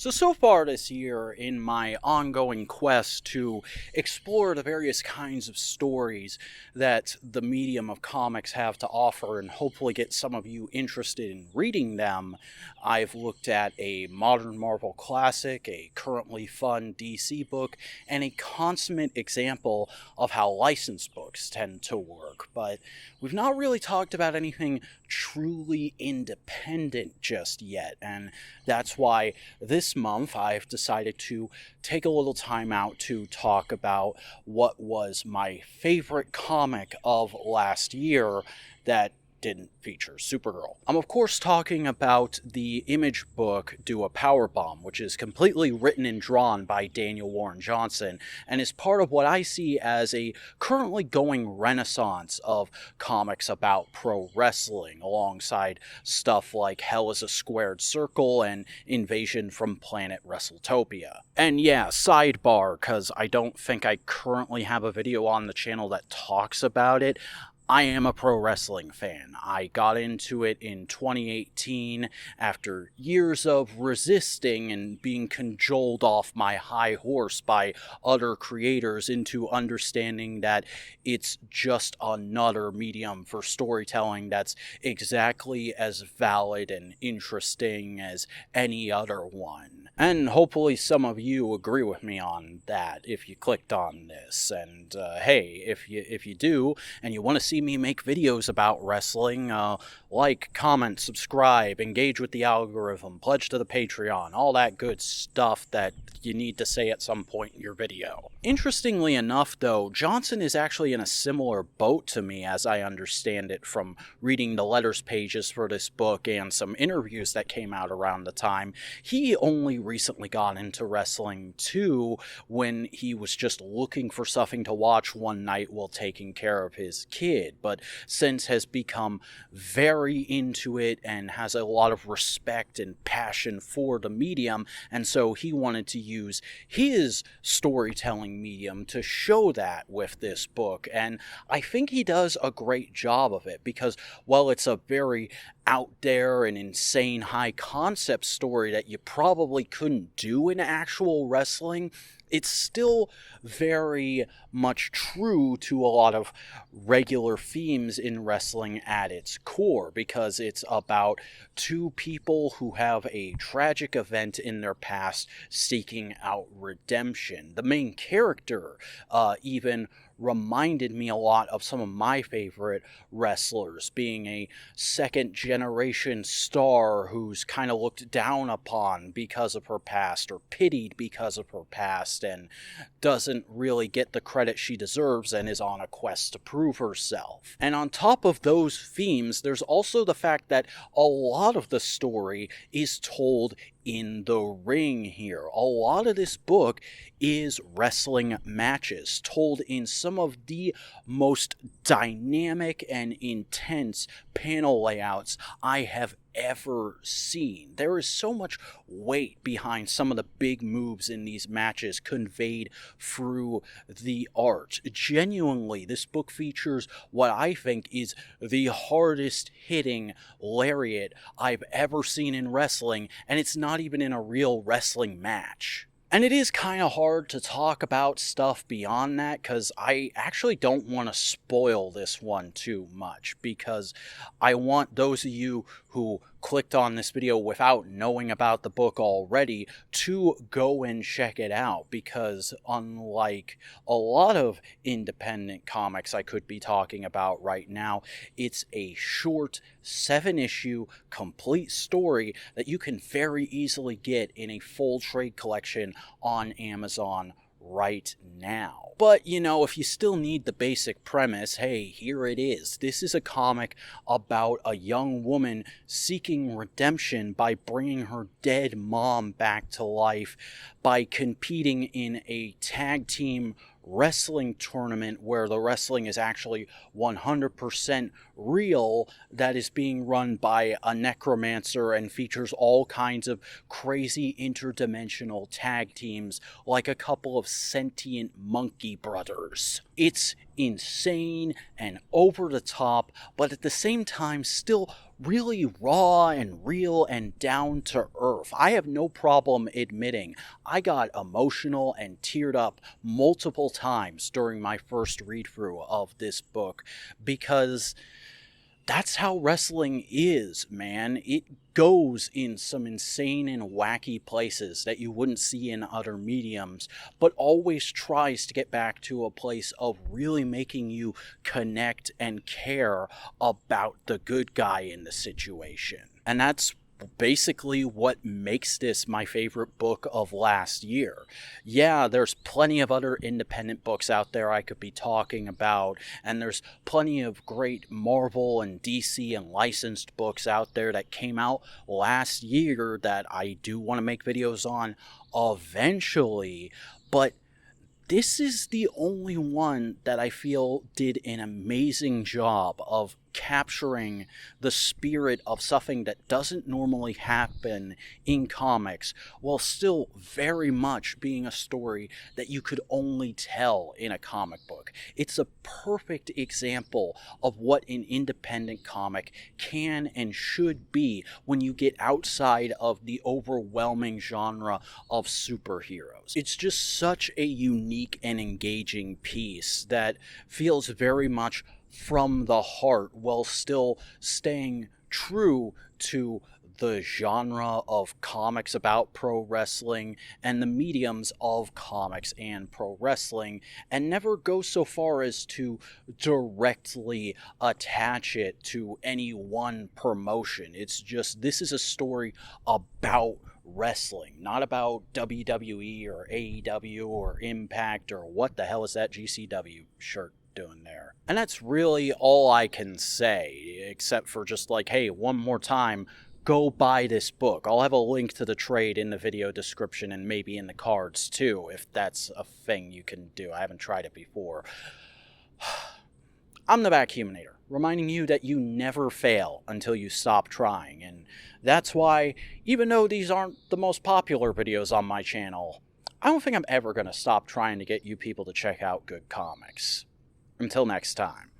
So far this year, in my ongoing quest to explore the various kinds of stories that the medium of comics have to offer and hopefully get some of you interested in reading them, I've looked at a modern Marvel classic, a currently fun DC book, and a consummate example of how licensed books tend to work. But we've not really talked about anything truly independent just yet, and that's why this month I've decided to take a little time out to talk about what was my favorite comic of last year that didn't feature Supergirl. I'm of course talking about the Image book Do a Powerbomb, which is completely written and drawn by Daniel Warren Johnson, and is part of what I see as a currently going renaissance of comics about pro wrestling, alongside stuff like Hell is a Squared Circle and Invasion from Planet WrestleTopia. And yeah, sidebar, because I don't think I currently have a video on the channel that talks about it, I am a pro wrestling fan. I got into it in 2018 after years of resisting and being cajoled off my high horse by other creators into understanding that it's just another medium for storytelling that's exactly as valid and interesting as any other one. And hopefully some of you agree with me on that if you clicked on this. And hey, if you do, and you want to see me make videos about wrestling, like, comment, subscribe, engage with the algorithm, pledge to the Patreon, all that good stuff that you need to say at some point in your video. Interestingly enough, though, Johnson is actually in a similar boat to me, as I understand it from reading the letters pages for this book and some interviews that came out around the time. He only recently got into wrestling too, when he was just looking for something to watch one night while taking care of his kid, but since has become very into it and has a lot of respect and passion for the medium, and so he wanted to use his storytelling medium to show that with this book, and I think he does a great job of it, because while it's a very out there and insane high concept story that you probably couldn't do in actual wrestling, it's still very much true to a lot of regular themes in wrestling at its core, because it's about two people who have a tragic event in their past seeking out redemption. The main character even reminded me a lot of some of my favorite wrestlers, being a second generation star who's kind of looked down upon because of her past, or pitied because of her past, and doesn't really get the credit she deserves and is on a quest to prove herself. And on top of those themes, there's also the fact that a lot of the story is told in the ring here. A lot of this book is wrestling matches told in some of the most dynamic and intense panel layouts I have ever seen. There is so much weight behind some of the big moves in these matches conveyed through the art. Genuinely, this book features what I think is the hardest hitting lariat I've ever seen in wrestling, and it's not even in a real wrestling match. And it is kind of hard to talk about stuff beyond that, because I actually don't want to spoil this one too much, because I want those of you who clicked on this video without knowing about the book already to go and check it out, because unlike a lot of independent comics I could be talking about right now, it's a short 7-issue complete story that you can very easily get in a full trade collection on Amazon right now. But, you know, if you still need the basic premise, hey, here it is. This is a comic about a young woman seeking redemption by bringing her dead mom back to life by competing in a tag team wrestling tournament where the wrestling is actually 100% real, that is being run by a necromancer and features all kinds of crazy interdimensional tag teams like a couple of sentient monkey brothers. It's insane and over the top, but at the same time still really raw and real and down to earth. I have no problem admitting I got emotional and teared up multiple times during my first read through of this book because that's how wrestling is, man. It goes in some insane and wacky places that you wouldn't see in other mediums, but always tries to get back to a place of really making you connect and care about the good guy in the situation. And that's basically what makes this my favorite book of last year. Yeah, there's plenty of other independent books out there I could be talking about, and there's plenty of great Marvel and DC and licensed books out there that came out last year that I do want to make videos on eventually, but this is the only one that I feel did an amazing job of capturing the spirit of something that doesn't normally happen in comics, while still very much being a story that you could only tell in a comic book. It's a perfect example of what an independent comic can and should be when you get outside of the overwhelming genre of superheroes. It's just such a unique and engaging piece that feels very much from the heart while still staying true to the genre of comics about pro wrestling and the mediums of comics and pro wrestling, and never go so far as to directly attach it to any one promotion. It's just, this is a story about wrestling, not about WWE or AEW or Impact or what the hell is that GCW shirt doing there. And that's really all I can say, except for just like, hey, one more time, go buy this book. I'll have a link to the trade in the video description and maybe in the cards too, if that's a thing you can do. I haven't tried it before. I'm the Vacuuminator, reminding you that you never fail until you stop trying, and that's why, even though these aren't the most popular videos on my channel, I don't think I'm ever going to stop trying to get you people to check out good comics. Until next time.